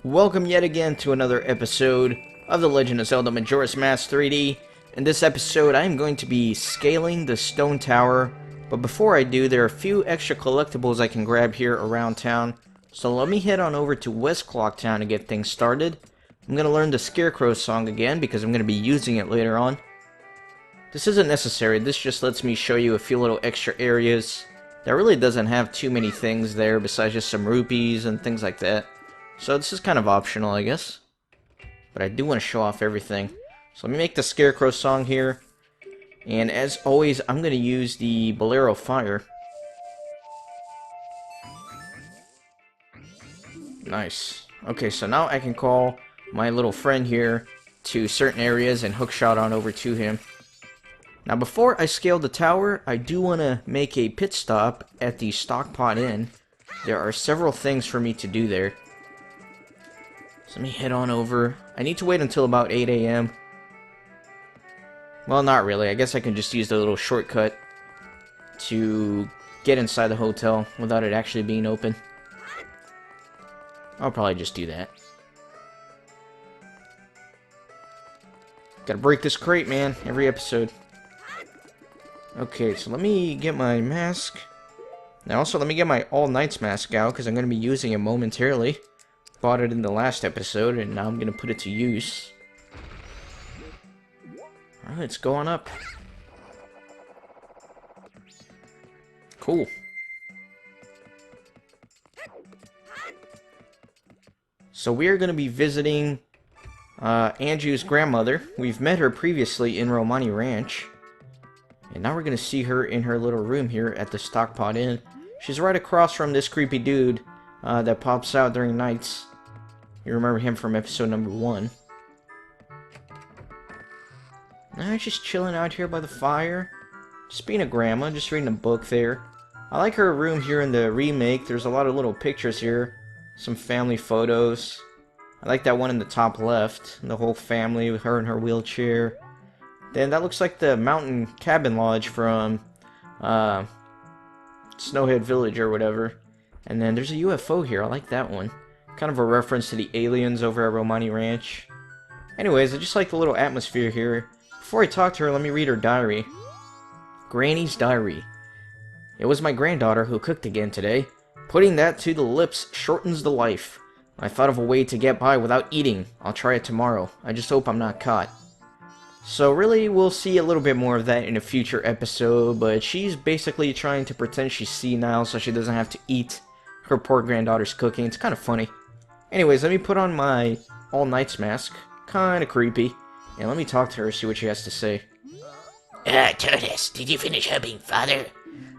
Welcome yet again to another episode of The Legend of Zelda Majora's Mask 3D. In this episode, I am going to be scaling the stone tower, but before I do, there are a few extra collectibles I can grab here around town. So let me head on over to West Clock Town to get things started. I'm going to learn the Scarecrow song again because I'm going to be using it later on. This isn't necessary, this just lets me show you a few little extra areas. That really doesn't have too many things there besides just some rupees and things like that. So this is kind of optional, I guess. But I do want to show off everything. So let me make the Scarecrow song here. And as always, I'm going to use the Bolero Fire. Nice. Okay, so now I can call my little friend here to certain areas and hookshot on over to him. Now before I scale the tower, I do want to make a pit stop at the Stockpot Inn. There are several things for me to do there. So let me head on over. I need to wait until about 8 a.m. Well, not really. I guess I can just use the little shortcut to get inside the hotel without it actually being open. I'll probably just do that. Gotta break this crate, man, every episode. Okay, so let me get my mask. Now also, let me get my All Knights mask out, because I'm going to be using it momentarily. Bought it in the last episode, and now I'm going to put it to use. Alright, it's going up. Cool. So we're going to be visiting Andrew's grandmother. We've met her previously in Romani Ranch. And now we're going to see her in her little room here at the Stockpot Inn. She's right across from this creepy dude that pops out during nights. You remember him from episode number 1. Nah, just chilling out here by the fire. Just being a grandma, just reading a book there. I like her room here in the remake. There's a lot of little pictures here. Some family photos. I like that one in the top left. The whole family with her in her wheelchair. Then that looks like the mountain cabin lodge from Snowhead Village or whatever. And then there's a UFO here. I like that one. Kind of a reference to the aliens over at Romani Ranch. Anyways, I just like the little atmosphere here. Before I talk to her, let me read her diary. Granny's diary. It was my granddaughter who cooked again today. Putting that to the lips shortens the life. I thought of a way to get by without eating. I'll try it tomorrow. I just hope I'm not caught. So really, we'll see a little bit more of that in a future episode, but she's basically trying to pretend she's senile so she doesn't have to eat her poor granddaughter's cooking. It's kind of funny. Anyways, let me put on my All Knights mask. Kind of creepy. And let me talk to her, see what she has to say. Tortoise, did you finish helping Father?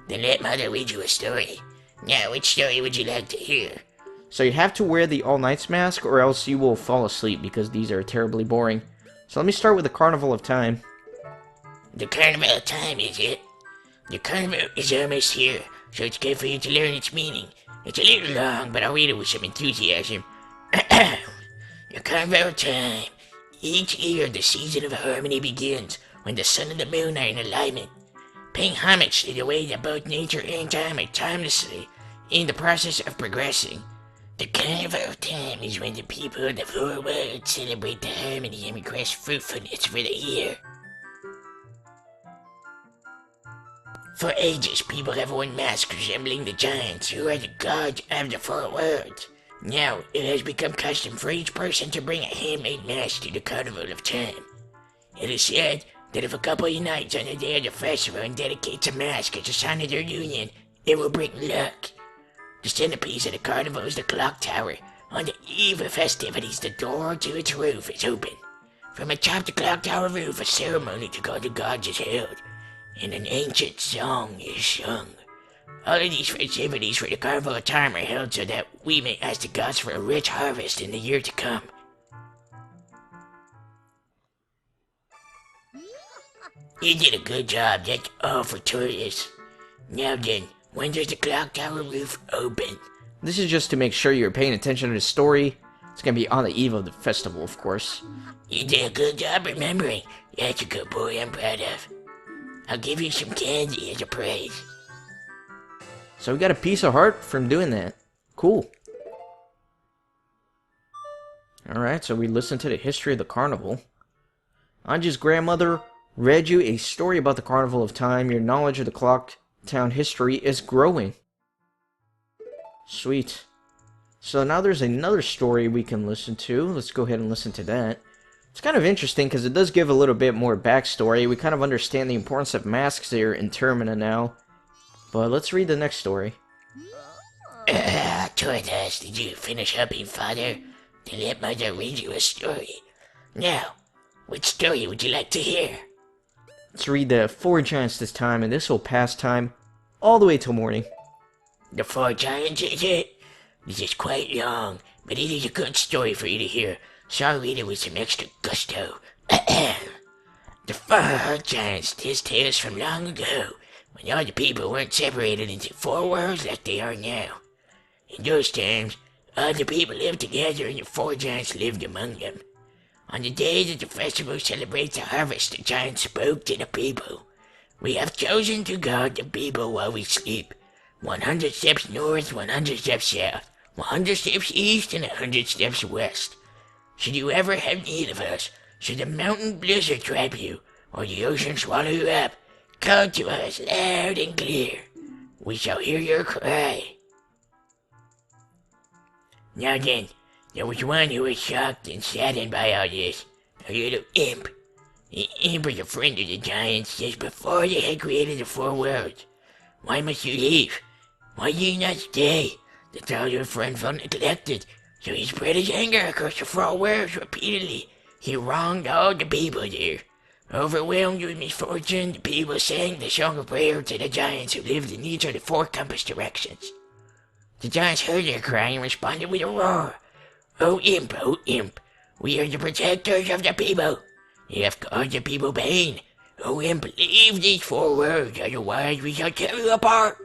Then let Mother read you a story. Now, which story would you like to hear? So you have to wear the All Knights mask or else you will fall asleep because these are terribly boring. So let me start with the Carnival of Time. The Carnival of Time, is it? The Carnival is almost here, so it's good for you to learn its meaning. It's a little long, but I'll read it with some enthusiasm. The Carnival of Time. Each year, the season of harmony begins when the sun and the moon are in alignment, paying homage to the way that both nature and time are timelessly in the process of progressing. The Carnival of Time is when the people of the 4 worlds celebrate the harmony and request fruitfulness for the year. For ages, people have worn masks resembling the giants who are the gods of the 4 worlds. Now, it has become custom for each person to bring a handmade mask to the Carnival of Time. It is said that if a couple unites on the day of the festival and dedicates a mask as a sign of their union, it will bring luck. The centerpiece of the carnival is the clock tower. On the eve of festivities, the door to its roof is open. From atop the clock tower roof, a ceremony to call the gods is held, and an ancient song is sung. All of these festivities for the Carnival of Time are held so that we may ask the gods for a rich harvest in the year to come. You did a good job, that's all for tourists. Now then, when does the clock tower roof open? This is just to make sure you're paying attention to the story. It's gonna be on the eve of the festival, of course. You did a good job remembering. That's a good boy I'm proud of. I'll give you some candy as a praise. So we got a piece of heart from doing that. Cool. Alright, so we listened to the history of the carnival. Anja's grandmother read you a story about the Carnival of Time. Your knowledge of the Clock Town history is growing. Sweet. So now there's another story we can listen to. Let's go ahead and listen to that. It's kind of interesting because it does give a little bit more backstory. We kind of understand the importance of masks here in Termina now. But let's read the next story. Tortoise, did you finish helping Father? Then let Mother read you a story. Now, which story would you like to hear? Let's read the Four Giants this time, and this will pass time all the way till morning. The Four Giants, is it? This is quite long, but it is a good story for you to hear, so I'll read it with some extra gusto. The Four Giants, this tales from long ago, when all the people weren't separated into four worlds like they are now. In those times, all the people lived together and the four giants lived among them. On the day that the festival celebrates the harvest, the giants spoke to the people. We have chosen to guard the people while we sleep. 100 steps north, 100 steps south, 100 steps east, and 100 steps west. Should you ever have need of us, should the mountain blizzard trap you, or the ocean swallow you up, call to us loud and clear. We shall hear your cry. Now then, there was one who was shocked and saddened by all this, a little imp. The imp was a friend of the giants just before they had created the four worlds. Why must you leave? Why do you not stay? The thought your friend felt neglected, so he spread his anger across the four worlds repeatedly. He wronged all the people there. Overwhelmed with misfortune, the people sang the song of prayer to the giants who lived in each of the four compass directions. The giants heard their cry and responded with a roar. Oh imp, we are the protectors of the people. You have caused the people pain. Oh imp, leave these four worlds, otherwise we shall tear you apart.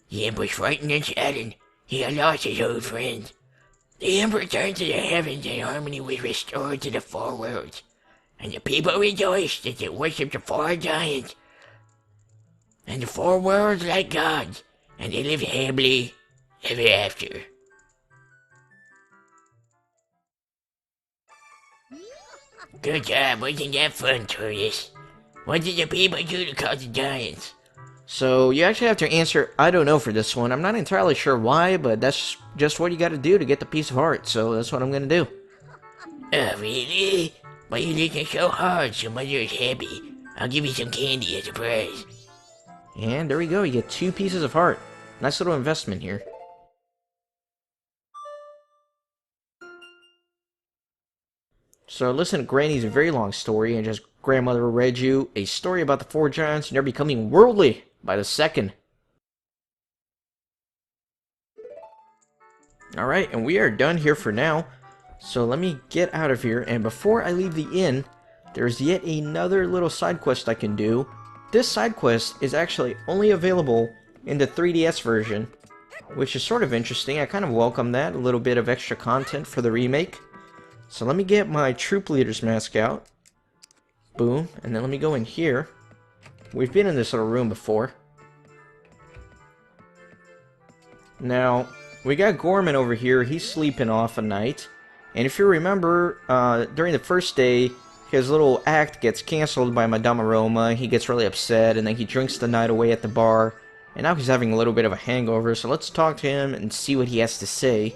The imp was frightened and saddened. He had lost his old friend. The imp returned to the heavens and harmony was restored to the four worlds. And the people rejoiced as they worshipped the four giants and the four worlds like gods, and they lived happily ever after. Good job, wasn't that fun, Tortoise? What did the people do to cause the giants? So you actually have to answer I don't know for this one. I'm not entirely sure why, but that's just what you gotta do to get the piece of heart, so that's what I'm gonna do. Oh, really? Why you looking so hard so Mother is happy? I'll give you some candy as a prize. And there we go, you get 2 pieces of heart. Nice little investment here. So listen to Granny's very long story, and just grandmother read you a story about the four giants and they're becoming worldly by the second. Alright, and we are done here for now. So let me get out of here, and before I leave the inn, there's yet another little side quest I can do. This side quest is actually only available in the 3DS version, which is sort of interesting. I kind of welcome that, a little bit of extra content for the remake. So let me get my troop leader's mask out. Boom, and then let me go in here. We've been in this little room before. Now, we got Gorman over here. He's sleeping off a night. And if you remember, during the first day, his little act gets cancelled by Madame Aroma. He gets really upset, and then he drinks the night away at the bar. And now he's having a little bit of a hangover, so let's talk to him and see what he has to say.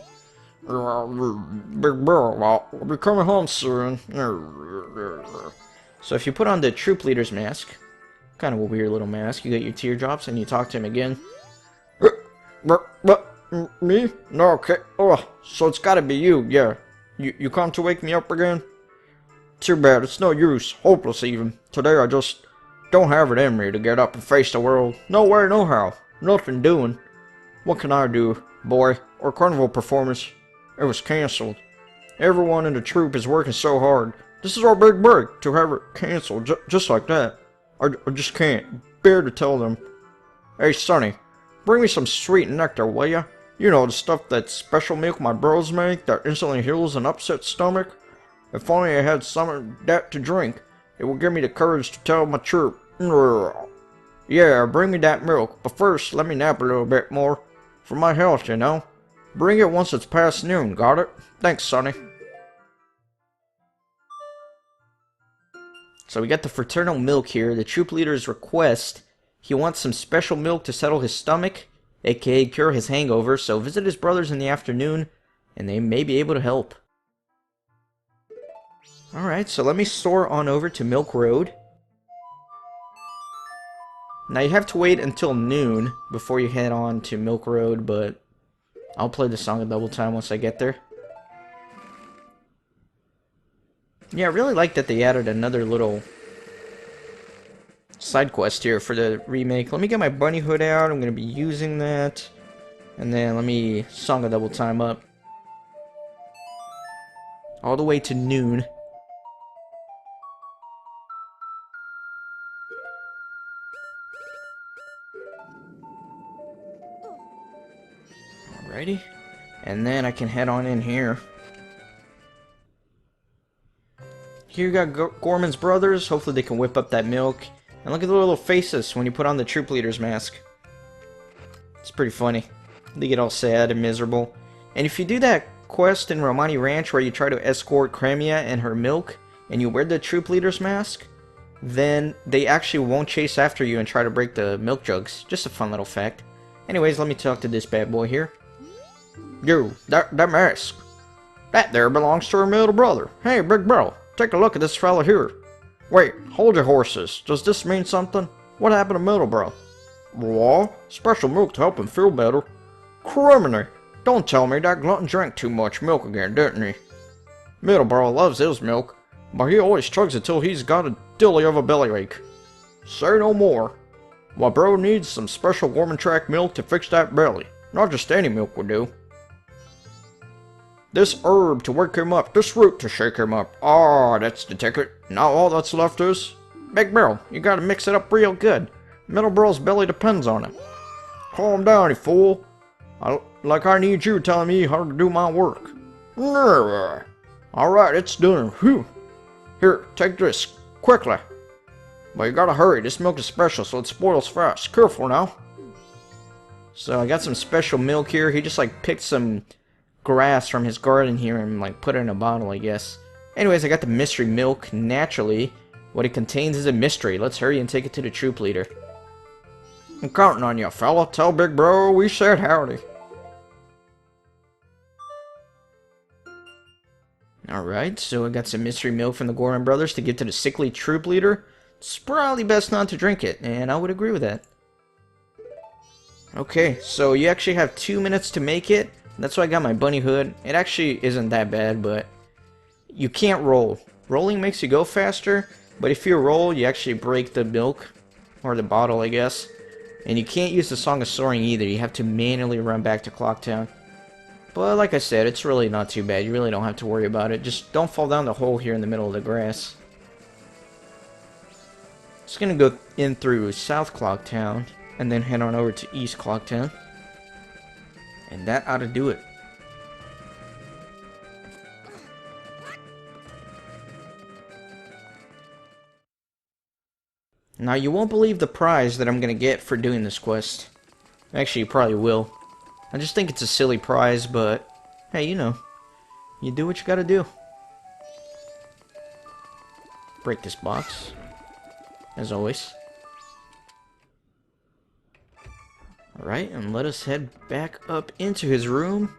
Big bro, I'll be coming home soon. So if you put on the troop leader's mask, kind of a weird little mask, you get your teardrops and you talk to him again. Me? No, okay. Oh, so it's gotta be you, yeah. You come to wake me up again? Too bad, it's no use. Hopeless even. Today I just don't have it in me to get up and face the world. No way, no how. Nothing doing. What can I do, boy? Our carnival performance, it was cancelled. Everyone in the troop is working so hard. This is our big break, to have it cancelled just like that. I just can't bear to tell them. Hey, Sonny, bring me some sweet nectar, will ya? You know, the stuff that special milk my bros make that instantly heals an upset stomach. If only I had some of that to drink, it would give me the courage to tell my troop. Yeah, bring me that milk, but first let me nap a little bit more. For my health, you know. Bring it once it's past noon, got it? Thanks, Sonny. So we got the fraternal milk here. The troop leader's request. He wants some special milk to settle his stomach, aka cure his hangover, so visit his brothers in the afternoon, and they may be able to help. Alright, so let me soar on over to Milk Road. Now you have to wait until noon before you head on to Milk Road, but I'll play the song a double time once I get there. Yeah, I really like that they added another little side quest here for the remake. Let me get my bunny hood out. I'm going to be using that. And then let me song a double time up. All the way to noon. Alrighty. And then I can head on in here. Here you got Gorman's brothers. Hopefully they can whip up that milk. And look at the little faces when you put on the troop leader's mask. It's pretty funny. They get all sad and miserable. And if you do that quest in Romani Ranch where you try to escort Cremia and her milk, and you wear the troop leader's mask, then they actually won't chase after you and try to break the milk jugs. Just a fun little fact. Anyways, let me talk to this bad boy here. You, that mask. That there belongs to her middle brother. Hey, big bro, take a look at this fella here. Wait, hold your horses. Does this mean something? What happened to middle bro? What? Special milk to help him feel better. Criminy! Don't tell me that glutton drank too much milk again, didn't he? Middle bro loves his milk, but he always chugs it till he's got a dilly of a bellyache. Say no more. Why, bro needs some special Gorman track milk to fix that belly. Not just any milk would do. This herb to wake him up, this root to shake him up. Ah, that's the ticket. Now all that's left is... Big bro, you gotta mix it up real good. Middle bro's belly depends on it. Calm down, you fool. I need you telling me how to do my work. Alright, it's done. Whew. Here, take this. Quickly. But you gotta hurry, this milk is special, so it spoils fast. Careful now. So I got some special milk here. He just like picked some grass from his garden here and like put it in a bottle, I guess. Anyways, I got the mystery milk. Naturally, what it contains is a mystery. Let's hurry and take it to the troop leader. I'm counting on you, fella. Tell big bro we said howdy. Alright, so I got some mystery milk from the Gorman brothers to give to the sickly troop leader. It's probably best not to drink it, and I would agree with that. Okay, so you actually have 2 minutes to make it. That's why I got my bunny hood. It actually isn't that bad, but you can't roll. Rolling makes you go faster, but if you roll, you actually break the milk, or the bottle, I guess. And you can't use the Song of Soaring either. You have to manually run back to Clocktown. But like I said, it's really not too bad. You really don't have to worry about it. Just don't fall down the hole here in the middle of the grass. Just gonna go in through South Clocktown, and then head on over to East Clocktown. And that ought to do it. Now, you won't believe the prize that I'm gonna get for doing this quest. Actually, you probably will. I just think it's a silly prize, but hey, you know. You do what you gotta do. Break this box. As always. Alright, and let us head back up into his room.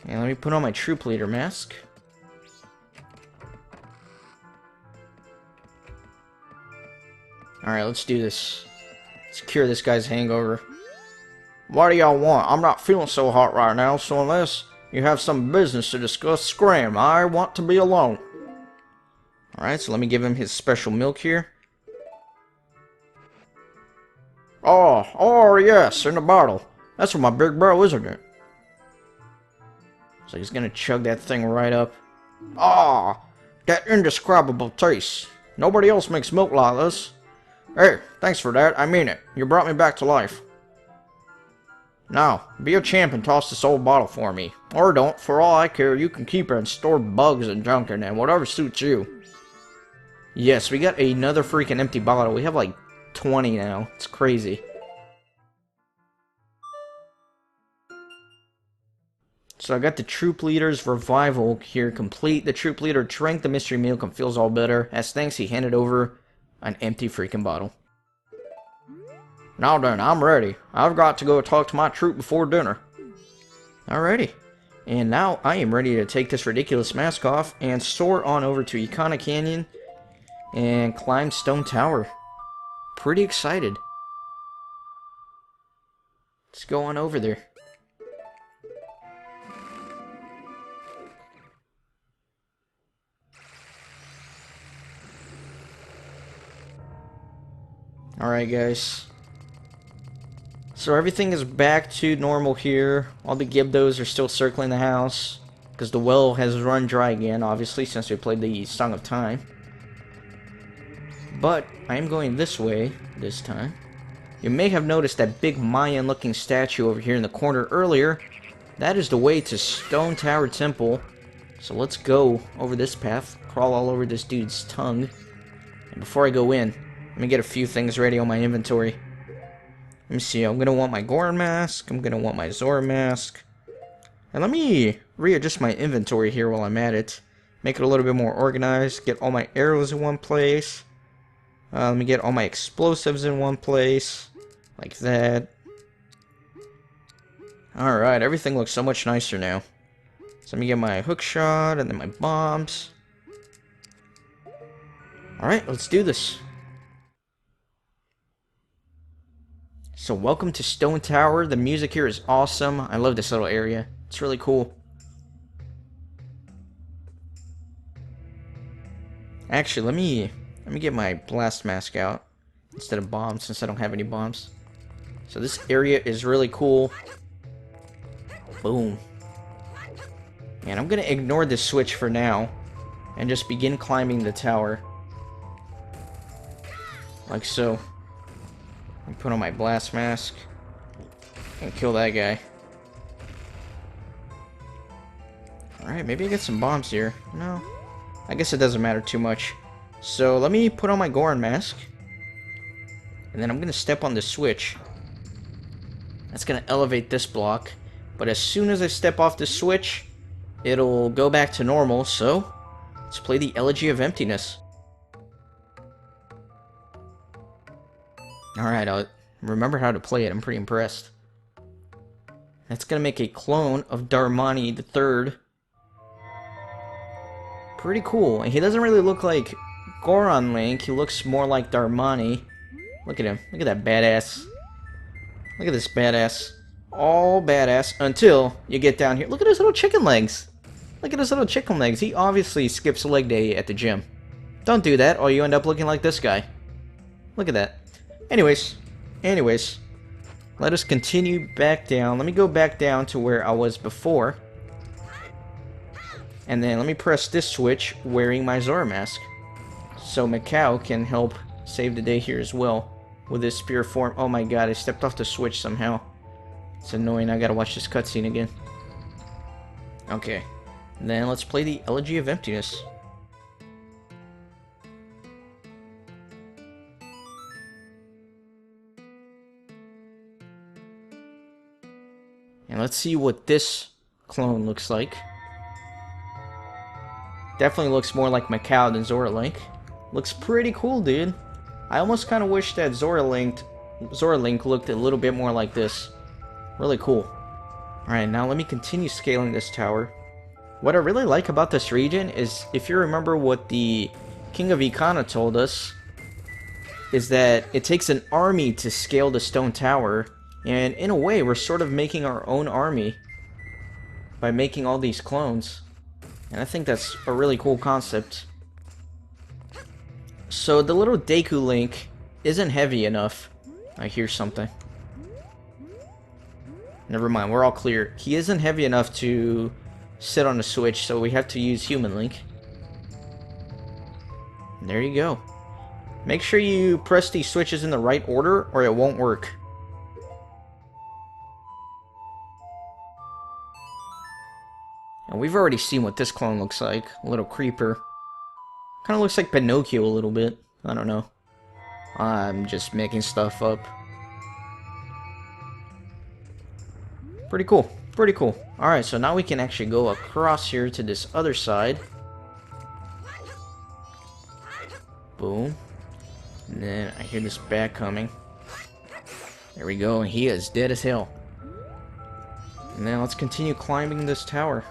And let me put on my troop leader mask. Alright, let's do this. Let's cure this guy's hangover. What do y'all want? I'm not feeling so hot right now, so unless you have some business to discuss, scram. I want to be alone. Alright, so let me give him his special milk here. Oh, yes, in the bottle. That's what my big bro, isn't it? So he's gonna chug that thing right up. Ah, that indescribable taste. Nobody else makes milk like this. Hey, thanks for that. I mean it. You brought me back to life. Now, be a champ and toss this old bottle for me. Or don't. For all I care, you can keep it and store bugs and junk in it. Whatever suits you. Yes, we got another freaking empty bottle. We have like 20 now. It's crazy. So I got the troop leader's revival here complete. The troop leader drank the mystery milk and feels all better. As thanks, he handed over an empty freaking bottle. Now then, I'm ready. I've got to go talk to my troop before dinner. Alrighty. And now I am ready to take this ridiculous mask off and soar on over to Icona Canyon and climb Stone Tower. Pretty excited. Let's go on over there. Alright guys. So everything is back to normal here. All the Gibdos are still circling the house. Because the well has run dry again, obviously, since we played the Song of Time. But I am going this way this time. You may have noticed that big Mayan-looking statue over here in the corner earlier. That is the way to Stone Tower Temple. So let's go over this path. Crawl all over this dude's tongue. And before I go in, let me get a few things ready on my inventory. Let me see, I'm going to want my Gorman mask. I'm going to want my Zora mask. And let me readjust my inventory here while I'm at it. Make it a little bit more organized. Get all my arrows in one place. Let me get all my explosives in one place. Like that. Alright, everything looks so much nicer now. So let me get my hook shot and then my bombs. Alright, let's do this. So welcome to Stone Tower. The music here is awesome. I love this little area. It's really cool. Actually, let me get my blast mask out instead of bombs, since I don't have any bombs. So this area is really cool. Boom. And I'm gonna ignore this switch for now and just begin climbing the tower. Like so. And put on my blast mask and kill that guy. Alright, maybe I get some bombs here. No, I guess it doesn't matter too much. So let me put on my Gorman mask. And then I'm going to step on the switch. That's going to elevate this block. But as soon as I step off the switch, it'll go back to normal. So let's play the Elegy of Emptiness. Alright, I'll remember how to play it. I'm pretty impressed. That's going to make a clone of Darmani III. Pretty cool. And he doesn't really look like Goron Link. He looks more like Darmani. Look at him. Look at that badass. Look at this badass. All badass until you get down here. Look at his little chicken legs. Look at his little chicken legs. He obviously skips leg day at the gym. Don't do that or you end up looking like this guy. Look at that. Anyways, let us continue back down. Let me go back down to where I was before. And then let me press this switch wearing my Zora mask. So Macau can help save the day here as well with his spear form. Oh my god, I stepped off the switch somehow. It's annoying, I gotta watch this cutscene again. Okay, then let's play the Elegy of Emptiness. And let's see what this clone looks like. Definitely looks more like Macau than Zora Link. Looks pretty cool, dude. I almost kind of wish that Zora Link looked a little bit more like this. Really cool. Alright, now let me continue scaling this tower. What I really like about this region is, if you remember what the King of Icona told us, is that it takes an army to scale the stone tower. And in a way, we're sort of making our own army by making all these clones. And I think that's a really cool concept. So the little Deku Link isn't heavy enough. I hear something. Never mind, we're all clear. He isn't heavy enough to sit on the switch, so we have to use Human Link. And there you go. Make sure you press these switches in the right order or it won't work. And we've already seen what this clone looks like. A little creeper. Kind of looks like Pinocchio a little bit. I don't know. I'm just making stuff up. Pretty cool. Pretty cool. Alright, so now we can actually go across here to this other side. Boom. And then I hear this bat coming. There we go, and he is dead as hell. Now let's continue climbing this tower.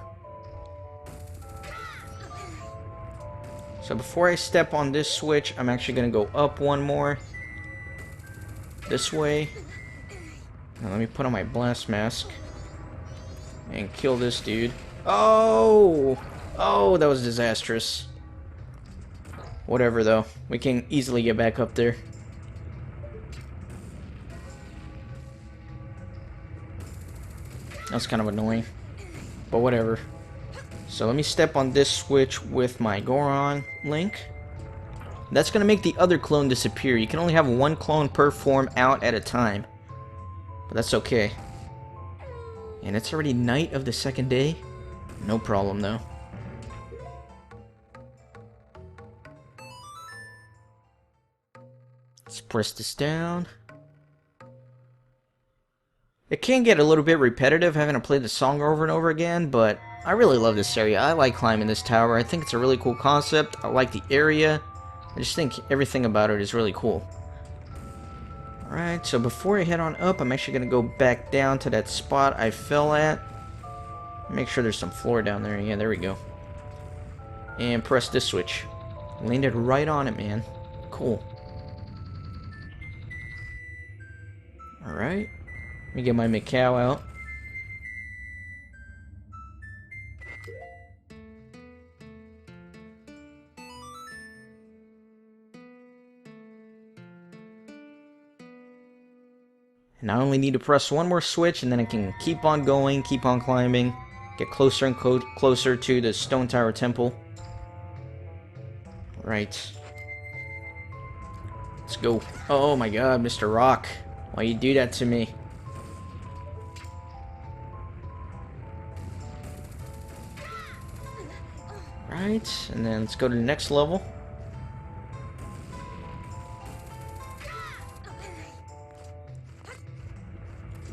So before I step on this switch, I'm actually going to go up one more. This way. Now let me put on my blast mask. And kill this dude. Oh! Oh, that was disastrous. Whatever though. We can easily get back up there. That's kind of annoying. But whatever. So let me step on this switch with my Goron link. That's going to make the other clone disappear. You can only have one clone per form out at a time. But that's okay. And it's already night of the second day. No problem though. Let's press this down. It can get a little bit repetitive having to play the song over and over again, but I really love this area. I like climbing this tower. I think it's a really cool concept. I like the area. I just think everything about it is really cool. Alright, so before I head on up, I'm actually going to go back down to that spot I fell at. Make sure there's some floor down there. Yeah, there we go. And press this switch. Landed right on it, man. Cool. Alright. Let me get my Macau out. And I only need to press one more switch and then I can keep on going, keep on climbing, get closer and closer to the Stone Tower Temple. Right. Let's go. Oh my god, Mr. Rock. Why you do that to me? Right, and then let's go to the next level.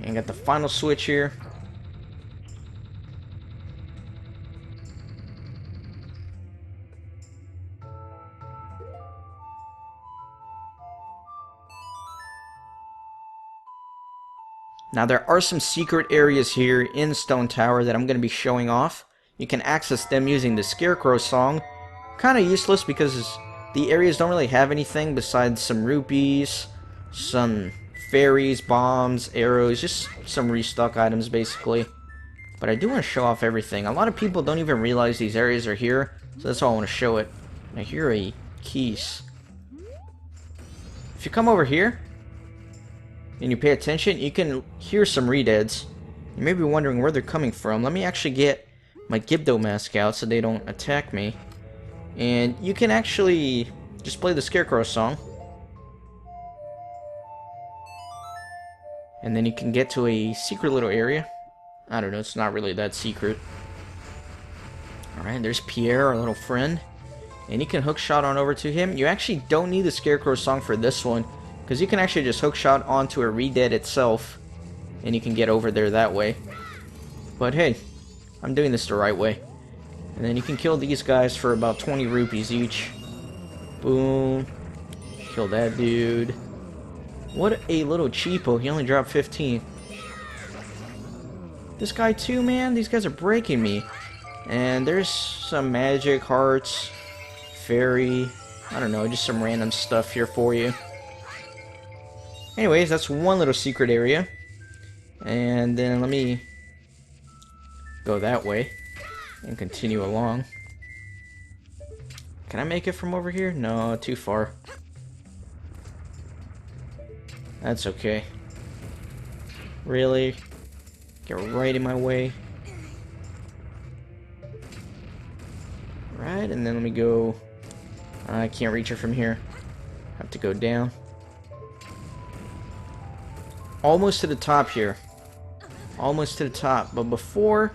And got the final switch here. Now there are some secret areas here in Stone Tower that I'm going to be showing off. You can access them using the Scarecrow song. Kind of useless because the areas don't really have anything besides some rupees, some fairies, bombs, arrows, just some restock items basically. But I do want to show off everything. A lot of people don't even realize these areas are here, so that's why I want to show it. Now here are keys. If you come over here and you pay attention, you can hear some redeads. You may be wondering where they're coming from. Let me actually get my Gibdo mask out so they don't attack me. And you can actually just play the Scarecrow song. And then you can get to a secret little area. I don't know, it's not really that secret. Alright, there's Pierre, our little friend. And you can hookshot on over to him. You actually don't need the Scarecrow song for this one, because you can actually just hookshot onto a redead itself. And you can get over there that way. But hey, I'm doing this the right way. And then you can kill these guys for about 20 rupees each. Boom. Kill that dude. What a little cheapo. He only dropped 15. This guy too, man. These guys are breaking me. And there's some magic, hearts, fairy. I don't know, just some random stuff here for you. Anyways, that's one little secret area. And then let me go that way and continue along. Can I make it from over here? No, too far. That's okay. Really? Get right in my way. Right, and then let me go. I can't reach her from here. Have to go down. Almost to the top here. Almost to the top. But before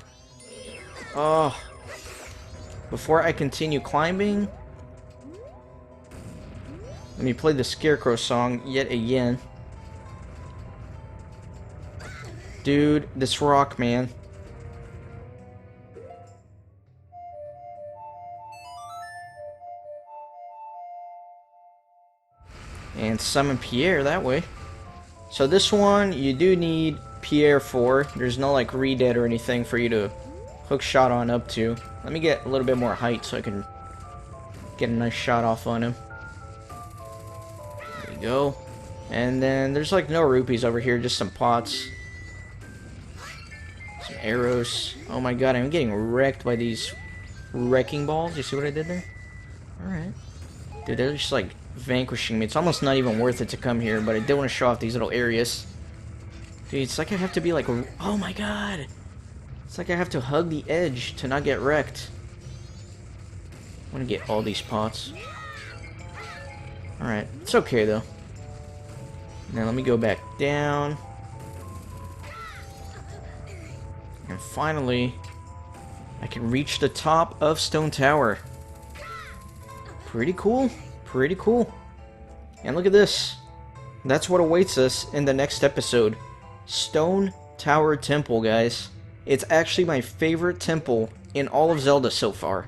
I continue climbing, let me play the Scarecrow song yet again. Dude, this rock, man. and summon Pierre that way. So this one, you do need Pierre for. There's no like re-dead or anything for you to hook shot on up to. Let me get a little bit more height so I can get a nice shot off on him. There we go. And then there's like no rupees over here, just some pots. Some arrows. Oh my god, I'm getting wrecked by these wrecking balls. You see what I did there? Alright. Dude, they're just like vanquishing me. It's almost not even worth it to come here, but I did want to show off these little areas. Dude, it's like I have to be like... Oh my god! It's like I have to hug the edge to not get wrecked. I want to get all these pots. Alright, it's okay though. Now let me go back down. And finally, I can reach the top of Stone Tower. Pretty cool. Pretty cool. And look at this. That's what awaits us in the next episode. Stone Tower Temple, guys. It's actually my favorite temple in all of Zelda so far.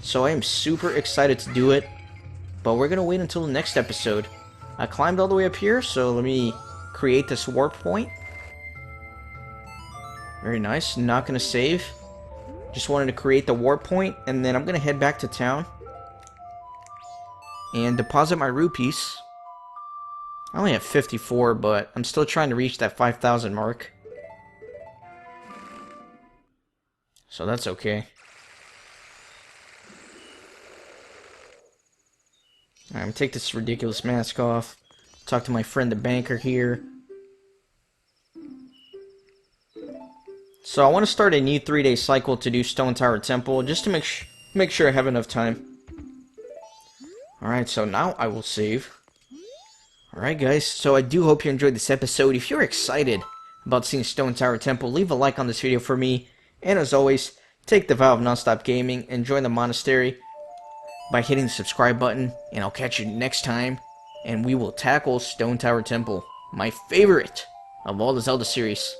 So I am super excited to do it. But we're going to wait until the next episode. I climbed all the way up here, so let me create this warp point. Very nice. Not going to save. Just wanted to create the warp point, and then I'm going to head back to town and deposit my rupees. I only have 54, but I'm still trying to reach that 5,000 mark. So that's okay. Alright, I'm gonna take this ridiculous mask off. Talk to my friend the banker here. So I want to start a new 3-day cycle to do Stone Tower Temple, just to make sure I have enough time. Alright, so now I will save. Alright guys, so I do hope you enjoyed this episode. If you're excited about seeing Stone Tower Temple, leave a like on this video for me. And as always, take the vow of non-stop gaming and join the monastery by hitting the subscribe button. And I'll catch you next time, and we will tackle Stone Tower Temple, my favorite of all the Zelda series.